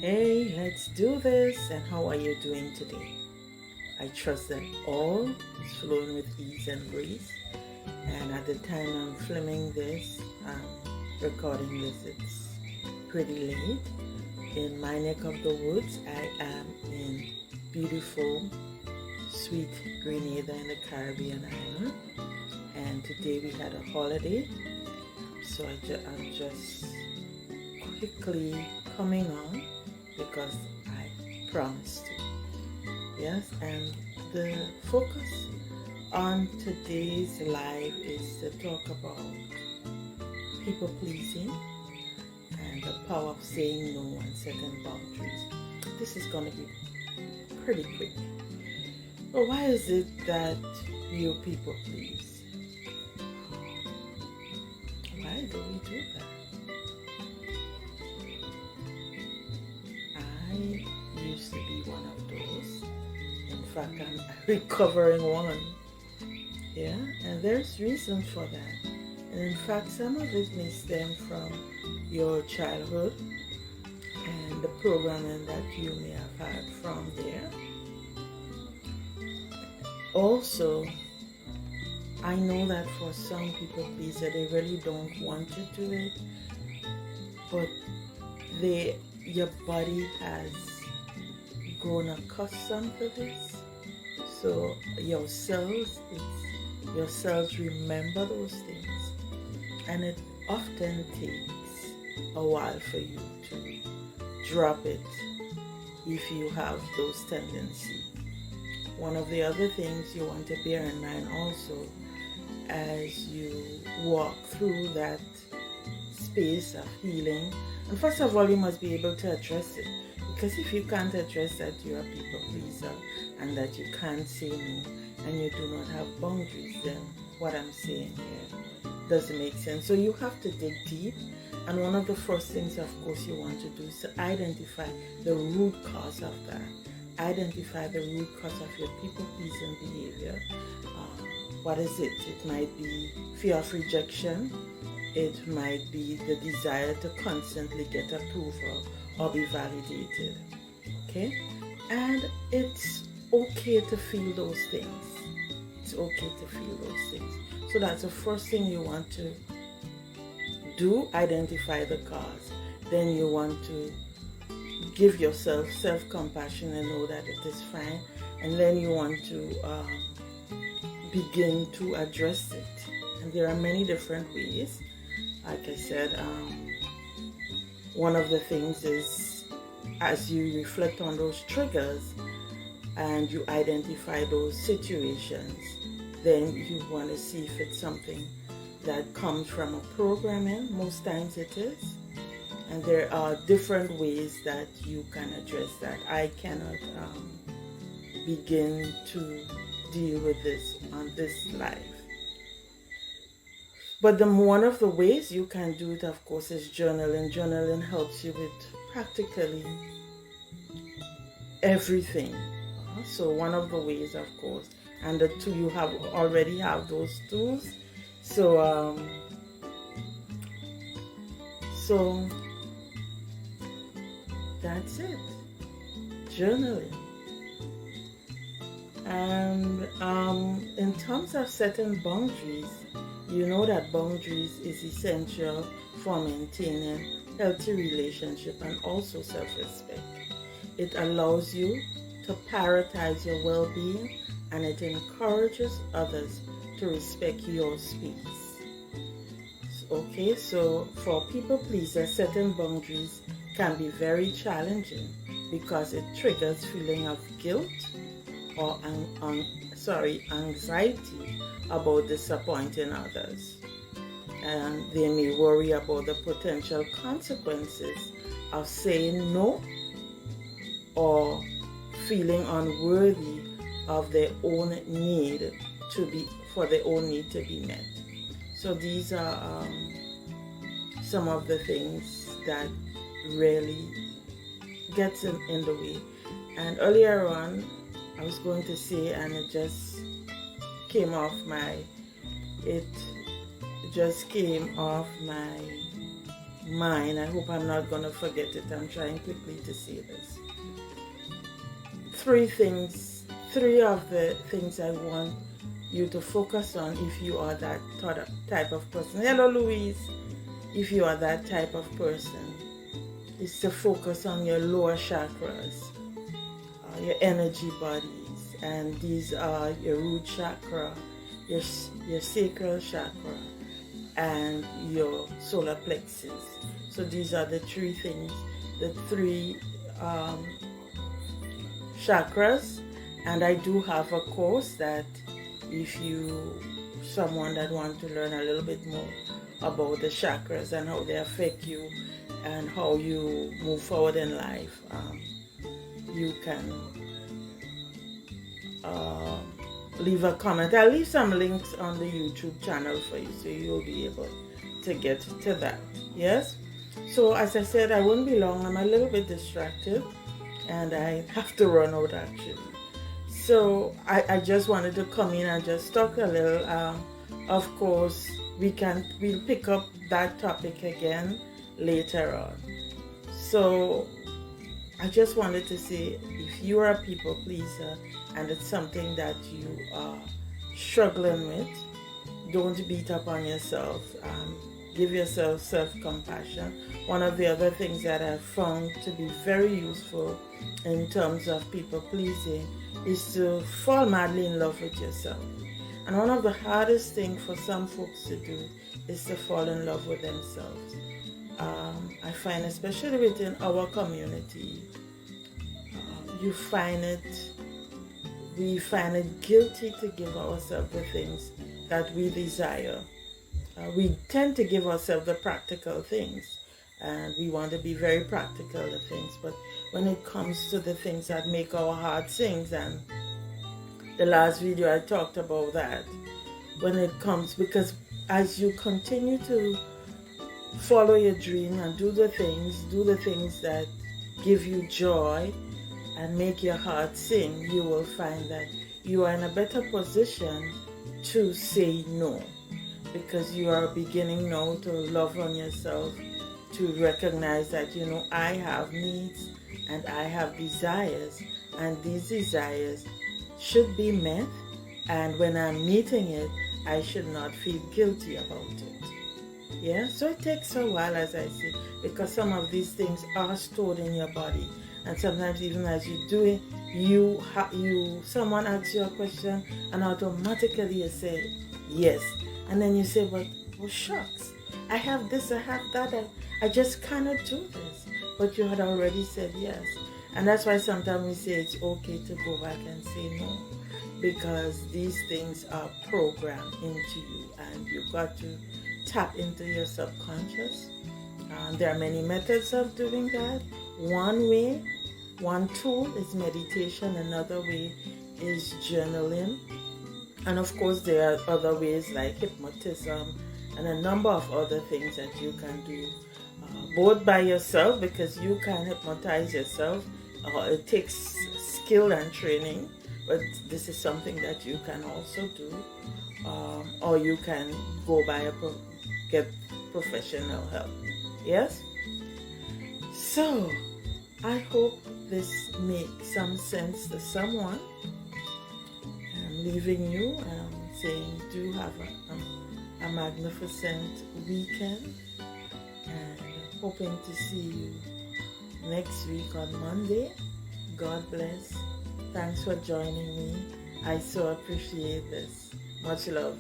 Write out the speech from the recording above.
Hey, let's do this. And how are you doing today? I trust that all is flowing with ease and grace. And at the time I'm filming this, recording this, it's pretty late. In my neck of the woods, I am in beautiful, sweet Grenada in the Caribbean island. And today we had a holiday. So I'm just quickly coming on because I promised to. Yes, and the focus on today's live is to talk about people pleasing and the power of saying no and setting boundaries. This is going to be pretty quick. But why is it that you people please? Why do we do that? I used to be one of those. In fact, I'm a recovering one. Yeah, and there's reason for that. And in fact, some of it may stem from your childhood and the programming that you may have had from there. Also, I know that for some people pleaser, they really don't want to do it, but your body has grown accustomed to this. So your cells remember those things, and it often takes a while for you to drop it if you have those tendencies. One of the other things you want to bear in mind also as you walk through that space of healing, and first of all, you must be able to address it. Because if you can't address that you're a people pleaser and that you can't say no and you do not have boundaries, then what I'm saying here doesn't make sense. So you have to dig deep. And one of the first things, of course, you want to do is to identify the root cause of that. Identify the root cause of your people pleasing behavior. What is it? It might be fear of rejection. It might be the desire to constantly get approval or be validated. Okay? And it's okay to feel those things. It's okay to feel those things. So that's the first thing you want to do, identify the cause. Then you want to give yourself self-compassion and know that it is fine. And then you want to begin to address it. And there are many different ways. Like I said, one of the things is as you reflect on those triggers and you identify those situations, then you want to see if it's something that comes from a programming. Most times it is. And there are different ways that you can address that. I cannot begin to deal with this on this live. But one of the ways you can do it, of course, is journaling. Journaling helps you with practically everything. So one of the ways, of course, and the two you already have those tools. So that's it. Journaling. And in terms of setting boundaries, you know that boundaries is essential for maintaining healthy relationship and also self-respect. It allows you to prioritize your well-being and it encourages others to respect your space. Okay, so for people pleasers, setting boundaries can be very challenging because it triggers feeling of guilt or anxiety about disappointing others, and they may worry about the potential consequences of saying no or feeling unworthy of their own need to be met. So these are some of the things that really gets in the way. And earlier on, I was going to say, and it just came off my mind. I hope I'm not going to forget it. I'm trying quickly to say this. Three of the things I want you to focus on if you are that type of person. Hello, Louise. If you are that type of person, is to focus on your lower chakras, your energy bodies, and these are your root chakra, your sacral chakra, and your solar plexus. So these are the three things, the three chakras. And I do have a course that if someone that want to learn a little bit more about the chakras and how they affect you and how you move forward in life, you can leave a comment. I'll leave some links on the YouTube channel for you, so you'll be able to get to that. Yes? So as I said, I won't be long. I'm a little bit distracted and I have to run out actually. So I just wanted to come in and just talk a little. Of course, we'll pick up that topic again later on. So I just wanted to say, if you are a people pleaser and it's something that you are struggling with, don't beat up on yourself. Give yourself self-compassion. One of the other things that I've found to be very useful in terms of people pleasing is to fall madly in love with yourself. And one of the hardest things for some folks to do is to fall in love with themselves. I find, especially within our community, we find it guilty to give ourselves the things that we desire. We tend to give ourselves the practical things, and we want to be very practical of things, but when it comes to the things that make our heart sing, and the last video I talked about that, when it comes, because as you continue to follow your dream and do the things that give you joy and make your heart sing, you will find that you are in a better position to say no, because you are beginning now to love on yourself, to recognize that, I have needs and I have desires, and these desires should be met, and when I'm meeting it, I should not feel guilty about it. Yeah, so it takes a while, as I say, because some of these things are stored in your body, and sometimes even as you do it, someone asks you a question and automatically you say yes, and then you say, but shucks, I have this, I have that, I just cannot do this, but you had already said yes. And that's why sometimes we say it's okay to go back and say no, because these things are programmed into you, and you've got to tap into your subconscious. There are many methods of doing that. One tool is meditation, another way is journaling, and of course there are other ways like hypnotism and a number of other things that you can do, both by yourself, because you can hypnotize yourself. It takes skill and training, but this is something that you can also do, or you can go get professional help. Yes? So I hope this makes some sense to someone. I'm leaving you saying do have a magnificent weekend, and hoping to see you next week on Monday. God bless. Thanks for joining me. I so appreciate this. Much love.